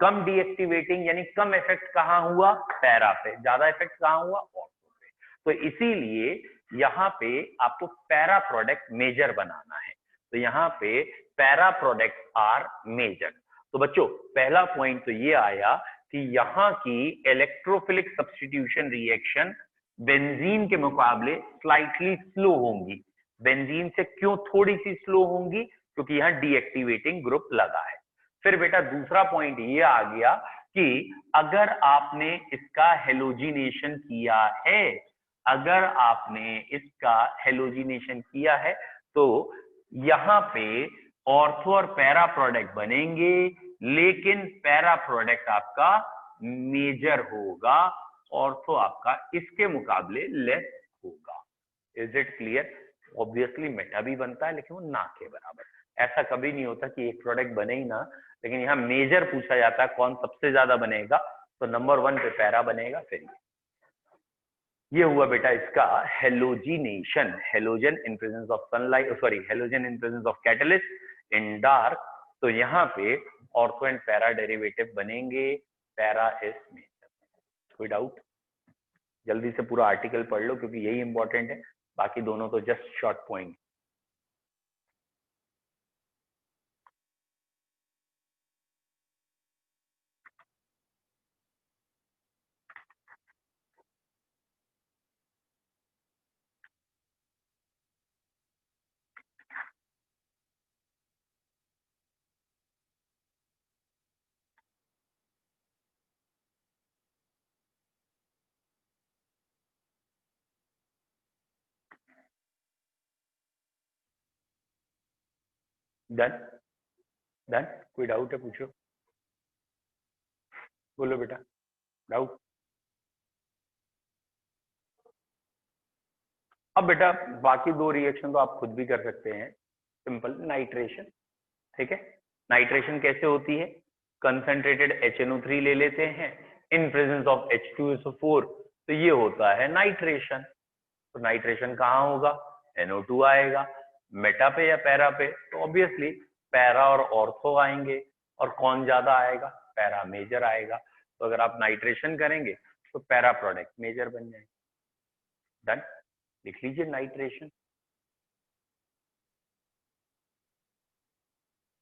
कम डीएक्टिवेटिंग यानी कम इफेक्ट कहाँ हुआ? पैरा पे। ज्यादा इफेक्ट कहाँ हुआ? ऑर्थो पे। तो इसीलिए यहाँ पे आपको पैरा प्रोडक्ट मेजर बनाना है। तो यहाँ पे पैरा प्रोडक्ट आर मेजर। तो बच्चों पहला पॉइंट तो ये आया कि यहाँ की इलेक्ट्रोफिलिक सब्स्टिट्यूशन रिएक्शन बेंजीन के मुकाबले स्लाइटली स्लो होंगी। बेंजीन से क्यों थोड़ी सी स्लो होंगी? क्योंकि यहाँ डीएक्टिवेटिंग ग्रुप लगा है। फिर बेटा दूसरा पॉइंट ये आ गया कि अगर आपने इसका हेलोजिनेशन किया है, अगर आपने इसका हेलोजिनेशन किया है तो यहाँ पे ऑर्थो और पैरा प्रोडक्ट बनेंगे, लेकिन पैरा प्रोडक्ट आपका मेजर होगा, ऑर्थो आपका इसके मुकाबले लेस होगा। Is it clear? Obviously Meta भी बनता है लेकिन वो ना के बराबर। ऐसा कभी नहीं होता कि एक प्रोडक्ट बने ही ना, लेकिन यहाँ मेजर पूछा जाता है कौन सबसे ज्यादा बनेगा, तो नंबर 1 पे पैरा बनेगा। फिर ये हुआ बेटा इसका halogenation, halogen in presence of sunlight, sorry halogen in presence of catalyst in dark. तो यहाँ पे ऑर्थो एंड पैरा डेरिवेटिव बनेंगे, पैरा इज मेजर। कोई डाउट? जल्दी से पूरा आर्टिकल पढ़ लो क्योंकि यही इंपॉर्टेंट है, बाकी दोनों तो just short point. Done? Done? कोई डाउट है? पूछो, बोलो बेटा, डाउट? अब बेटा बाकी दो रिएक्शन तो आप खुद भी कर सकते हैं, सिंपल नाइट्रेशन। ठीक है, नाइट्रेशन कैसे होती है? कंसंट्रेटेड HNO3 ले लेते हैं इन प्रेजेंस ऑफ H2SO4, तो ये होता है नाइट्रेशन। तो नाइट्रेशन कहाँ होगा? NO2 आएगा। मेटा पे या पैरा पे? तो ऑब्वियसली पैरा और ऑर्थो आएंगे, और कौन ज्यादा आएगा? पैरा मेजर आएगा। तो अगर आप नाइट्रेशन करेंगे तो पैरा प्रोडक्ट मेजर बन जाएगा। डन? लिख लीजिए नाइट्रेशन।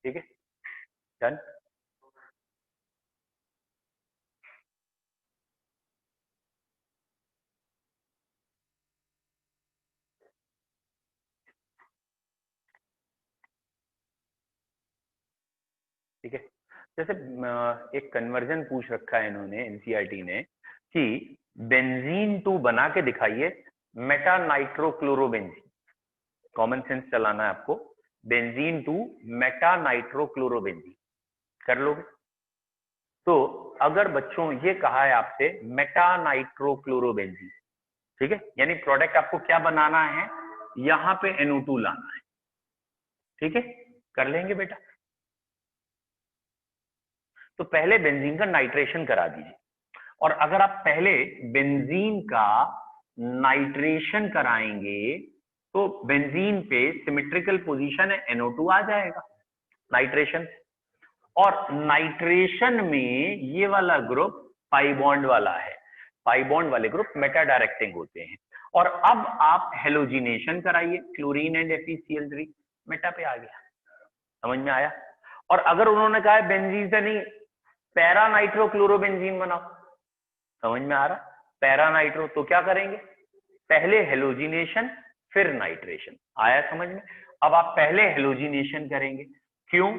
ठीक है, डन? ठीक है, जैसे एक कन्वर्जन पूछ रखा है इन्होंने, एनसीईआरटी ने, कि बेंजीन 2 बना के दिखाइए मेटा नाइट्रोक्लोरोबेंजीन। कॉमन सेंस चलाना है आपको। बेंजीन 2 मेटा नाइट्रोक्लोरोबेंजीन कर लोगे? तो अगर बच्चों ये कहा है आपसे मेटा नाइट्रोक्लोरोबेंजीन, ठीक है, यानी प्रोडक्ट आपको क्या बनाना है? यहाँ पे NO2 लाना है। ठीक है, कर लेंगे बेटा? तो पहले बेंजीन का नाइट्रेशन करा दीजिए, और अगर आप पहले बेंजीन का नाइट्रेशन कराएंगे तो बेंजीन पे सिमेट्रिकल पोजीशन है, NO2 आ जाएगा नाइट्रेशन। और नाइट्रेशन में ये वाला ग्रुप पाई बॉन्ड वाला है, पाई बॉन्ड वाले ग्रुप मेटा डायरेक्टिंग होते हैं। और अब आप हेलोजिनेशन कराइए, क्लोरीन एंड FeCl3, मेटा पे आ गया। समझ में आया? और अगर उन्होंने कहा है बेंजीन से नहीं, पैरा नाइट्रोक्लोरोबेंजीन बनाओ, समझ में आ रहा? पैरा नाइट्रो, तो क्या करेंगे? पहले हेलोजिनेशन फिर नाइट्रेशन। आया समझ में? अब आप पहले हेलोजिनेशन करेंगे, क्यों?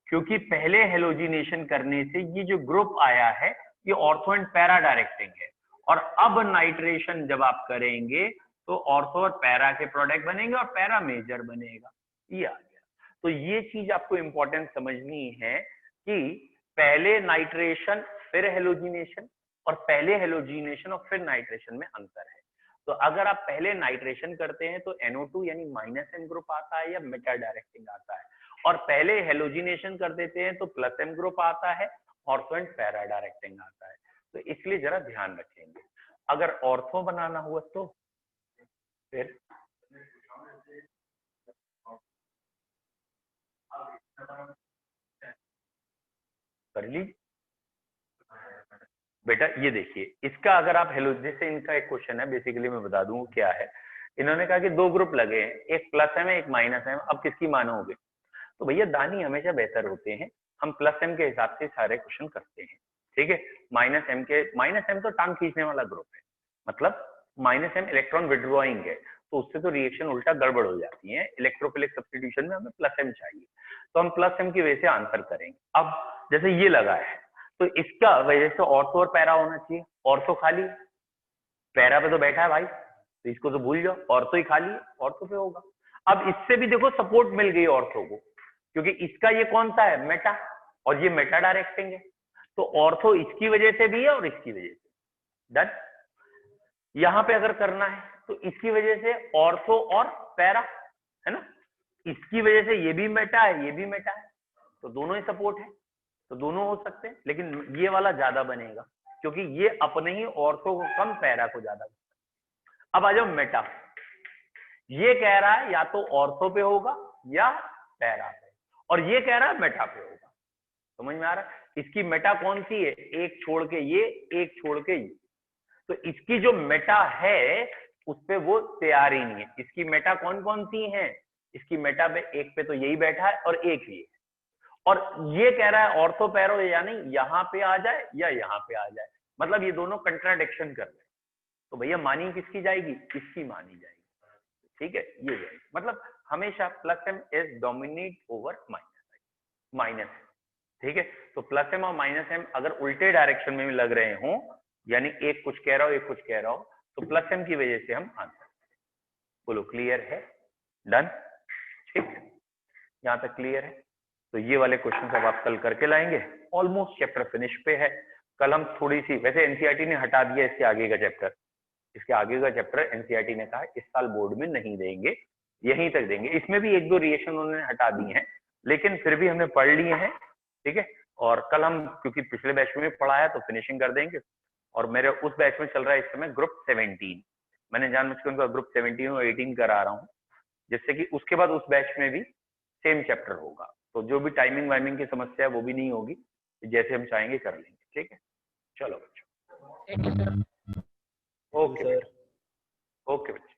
क्योंकि पहले हेलोजिनेशन करने से ये जो ग्रुप आया है ये ऑर्थो एंड पैरा डायरेक्टिंग है, और अब नाइट्रेशन जब आप करेंगे तो ऑर्थो और पैरा के प्रोडक्ट बनेंगे और पैरा मेजर बनेगा। ये आ गया। तो ये चीज आपको इंपॉर्टेंट समझनी है कि पहले नाइट्रेशन फिर हेलोजिनेशन और पहले हेलोजिनेशन और फिर नाइट्रेशन में अंतर है। तो अगर आप पहले नाइट्रेशन करते हैं तो NO2 यानी -M ग्रुप आता है या मेटा डायरेक्टिंग आता है, और पहले हेलोजिनेशन कर देते हैं तो +M ग्रुप आता है, ऑर्थो एंड पैरा डायरेक्टिंग आता है। तो इसलिए जरा ध्यान रखेंगे। अगर ऑर्थो बनाना हुआ तो फिर कर लीजिए बेटा। ये देखिए, इसका अगर आप हेलोजिन से, इनका एक क्वेश्चन है बेसिकली, मैं बता दूं क्या है। इन्होंने कहा कि दो ग्रुप लगे हैं, एक +M है एक -M, अब किसकी मानोगे? तो भैया दानी हमेशा बेहतर होते हैं, हम +M के हिसाब से सारे क्वेश्चन करते हैं, ठीक है। -M तो टांग खींचने वाला ग्रुप है, मतलब -M इलेक्ट्रॉन विड्रॉइंग है, तो उससे तो रिएक्शन उल्टा गड़बड़ हो जाती है। इलेक्ट्रोफिलिक सब्स्टिट्यूशन में हमें +M चाहिए, तो हम +M की वजह से आंसर करेंगे। अब जैसे ये लगा है तो इसका वजह से ऑर्थो और पैरा होना चाहिए। ऑर्थो खाली, पैरा पे तो बैठा है भाई, तो इसको तो भूल जाओ, ऑर्थो ही खाली है, ऑर्थो पे होगा। अब इससे भी देखो सपोर्ट मिल गई ऑर्थो को, क्योंकि इसका ये कौन सा है? मेटा, और ये मेटा डायरेक्टिंग है, तो ऑर्थो इसकी वजह से भी है और इसकी वजह से। डन। यहां पे अगर करना है तो इसकी वजह से ऑर्थो और पैरा है ना, इसकी वजह से ये भी मेटा है ये भी मेटा है, तो दोनों ही सपोर्ट है, तो दोनों हो सकते हैं, लेकिन ये वाला ज्यादा बनेगा क्योंकि ये अपने ही ऑर्थो को कम पैरा को ज्यादा। अब आ जाओ मेटा, ये कह रहा है या तो ऑर्थो पे होगा या पैरा पे, और ये कह रहा है मेटा पे होगा। समझ में आ रहा है? इसकी मेटा कौन सी है? एक छोड़ के ये, एक छोड़ के ये, तो इसकी जो मेटा है उस पे वो तैयार ही नहीं है। इसकी मेटा कौन कौन सी है? इसकी मेटा पे एक पे तो यही बैठा है और एक ये, और ये कह रहा है ऑर्थो पैरो, यानी यहाँ पे आ जाए या यहाँ पे आ जाए, मतलब ये दोनों कंट्राडिक्शन कर रहे हैं। तो भैया मानी किसकी जाएगी? इसकी मानी जाएगी, ठीक है। ये जाएगी, मतलब हमेशा +M is dominate over minus, ठीक है। तो +M और -M अगर उल्टे डायरेक्शन में भी लग रहे हो, यानी एक कुछ कह रहा हो एक कुछ कह रहा हो, तो +M की वजह से हम आंसर। बोलो क्लियर है? डन, ठीक है, यहाँ तक क्लियर है। तो ये वाले क्वेश्चन अब आप कल करके लाएंगे। ऑलमोस्ट चैप्टर फिनिश पे है। कल हम थोड़ी सी, वैसे एनसीईआरटी ने हटा दिया इसके आगे का चैप्टर, इसके आगे का चैप्टर एनसीईआरटी ने कहा इस साल बोर्ड में नहीं देंगे, यहीं तक देंगे। इसमें भी एक दो रिएक्शन उन्होंने हटा दिए हैं, लेकिन फिर भी हमने पढ़ लिए हैं, ठीक है। और कल हम, क्योंकि पिछले बैच में पढ़ा है, तो फिनिशिंग कर देंगे। और मेरे उस बैच में चल रहा है इस समय ग्रुप 17, मैंने जानबूझ के उनका ग्रुप 17 और 18 करा रहा हूँ, जिससे कि उसके बाद उस बैच में भी सेम चैप्टर होगा, तो जो भी टाइमिंग वाइमिंग की समस्या है वो भी नहीं होगी, जैसे हम चाहेंगे कर लेंगे, ठीक है। चलो बच्चों, ओके सर, ओके बच्चों।